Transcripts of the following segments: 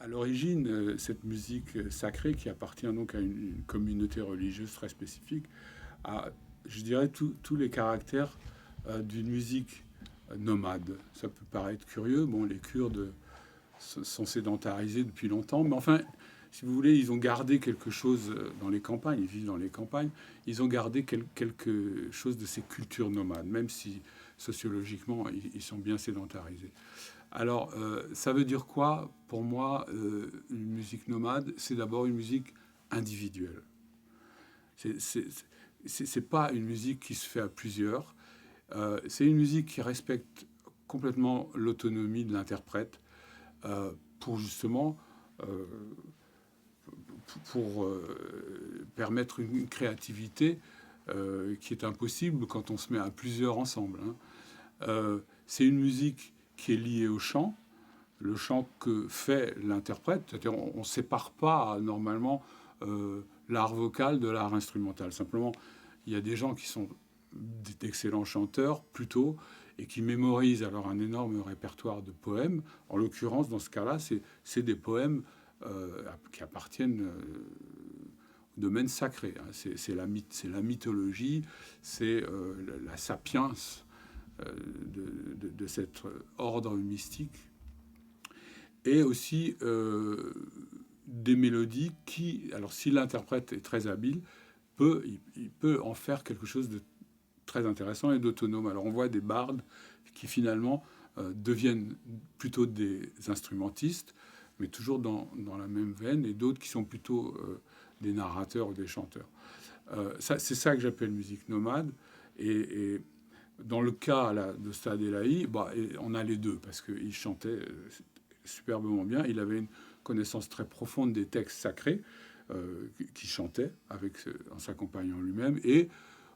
À l'origine, cette musique sacrée qui appartient donc à une communauté religieuse très spécifique a, je dirais, tous les caractères d'une musique nomade. Ça peut paraître curieux. Bon, les Kurdes sont sédentarisés depuis longtemps, mais enfin, si vous voulez, ils ont gardé quelque chose dans les campagnes. Ils vivent dans les campagnes. Ils ont gardé quelque chose de ces cultures nomades, même si sociologiquement, ils sont bien sédentarisés. Alors, ça veut dire quoi pour moi, une musique nomade? C'est d'abord une musique individuelle. C'est pas une musique qui se fait à plusieurs. C'est une musique qui respecte complètement l'autonomie de l'interprète pour justement euh, pour permettre une créativité qui est impossible quand on se met à plusieurs ensemble. Hein. C'est une musique qui est liée au chant, le chant que fait l'interprète. C'est-à-dire on ne sépare pas normalement l'art vocal de l'art instrumental. Simplement, il y a des gens qui sont d'excellents chanteurs plutôt et qui mémorisent alors un énorme répertoire de poèmes. En l'occurrence, dans ce cas-là, c'est des poèmes qui appartiennent au domaine sacré. Hein. C'est la mythologie, c'est la sapiens de cet ordre mystique et aussi des mélodies qui, alors si l'interprète est très habile, il peut en faire quelque chose de très intéressant et d'autonome. Alors on voit des bardes qui finalement deviennent plutôt des instrumentistes, mais toujours dans la même veine, et d'autres qui sont plutôt des narrateurs ou des chanteurs. C'est ça que j'appelle musique nomade. Et dans le cas là, de Stade Elahi, bah, on a les deux, parce qu'il chantait superbement bien. Il avait une connaissance très profonde des textes sacrés qui chantait en s'accompagnant lui-même. Et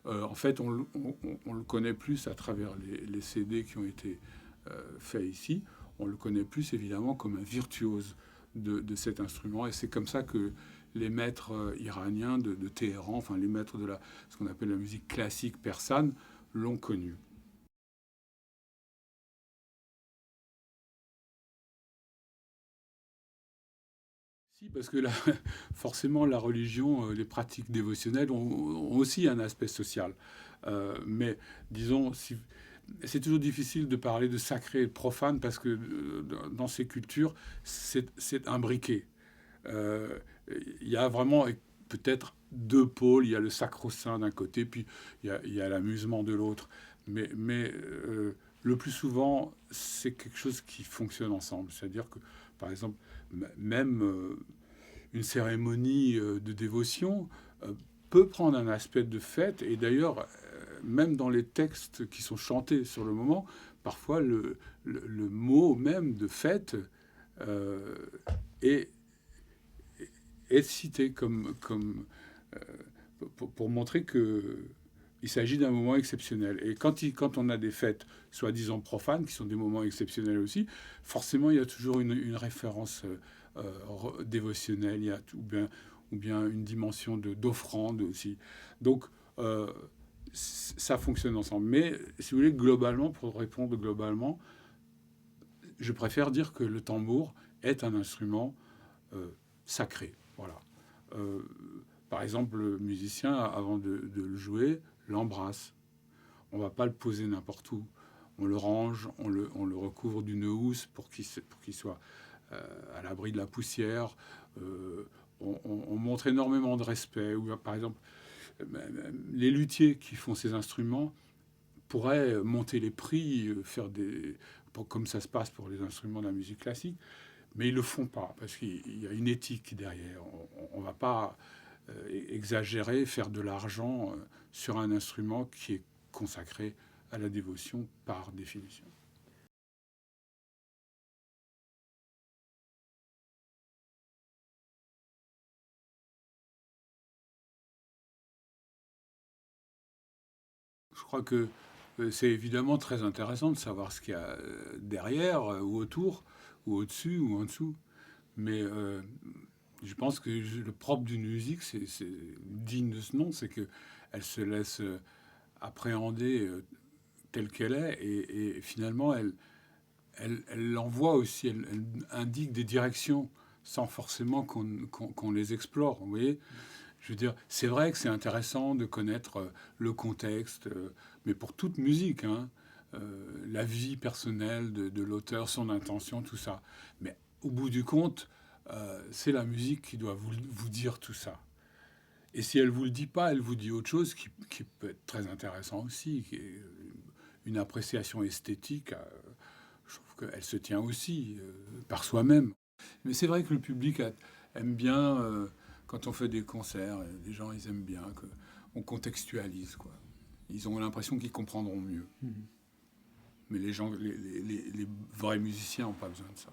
en fait, on le connaît plus à travers les CD qui ont été faits ici. On le connaît plus évidemment comme un virtuose de cet instrument. Et c'est comme ça que les maîtres iraniens de Téhéran, enfin les maîtres de ce qu'on appelle la musique classique persane, l'ont connu. Si, parce que là, forcément, la religion, les pratiques dévotionnelles ont aussi un aspect social. Mais disons, c'est toujours difficile de parler de sacré et de profane parce que dans ces cultures, c'est imbriqué. Euh, Il y a vraiment peut-être deux pôles. Il y a le sacro-saint d'un côté, puis il y a l'amusement de l'autre. Mais le plus souvent, c'est quelque chose qui fonctionne ensemble. C'est-à-dire que, par exemple, même une cérémonie de dévotion peut prendre un aspect de fête. Et d'ailleurs, même dans les textes qui sont chantés sur le moment, parfois le mot même de fête euh, est, est cité euh, pour montrer que il s'agit d'un moment exceptionnel. Et quand on a des fêtes soi-disant profanes, qui sont des moments exceptionnels aussi, forcément, il y a toujours une référence dévotionnelle, ou bien une dimension d'offrande aussi. Donc, ça fonctionne ensemble. Mais, si vous voulez, globalement, pour répondre globalement, je préfère dire que le tambour est un instrument euh, sacré. Voilà. Euh, Par exemple, le musicien, avant de le jouer, l'embrasse. On ne va pas le poser n'importe où. On le range, on le recouvre d'une housse pour qu'il soit à l'abri de la poussière. Euh, on montre énormément de respect. Ou, par exemple, les luthiers qui font ces instruments pourraient monter les prix, comme ça se passe pour les instruments de la musique classique, mais ils ne le font pas parce qu'il y a une éthique derrière. On ne va pas exagérer, faire de l'argent sur un instrument qui est consacré à la dévotion par définition. Je crois que c'est évidemment très intéressant de savoir ce qu'il y a derrière, ou autour, ou au-dessus, ou en dessous. Mais je pense que le propre d'une musique, c'est digne de ce nom, c'est qu'elle se laisse appréhender telle qu'elle est, et finalement, elle envoie aussi, elle indique des directions sans forcément qu'on les explore, vous voyez. Je veux dire, c'est vrai que c'est intéressant de connaître le contexte, mais pour toute musique, hein, la vie personnelle de l'auteur, son intention, tout ça. Mais au bout du compte, c'est la musique qui doit vous dire tout ça. Et si elle vous le dit pas, elle vous dit autre chose qui peut être très intéressant aussi, qui est une appréciation esthétique. Je trouve qu'elle se tient aussi par soi-même. Mais c'est vrai que le public aime bien, quand on fait des concerts, les gens ils aiment bien qu'on contextualise, quoi. Ils ont l'impression qu'ils comprendront mieux. Mais les gens, les vrais musiciens n'ont pas besoin de ça.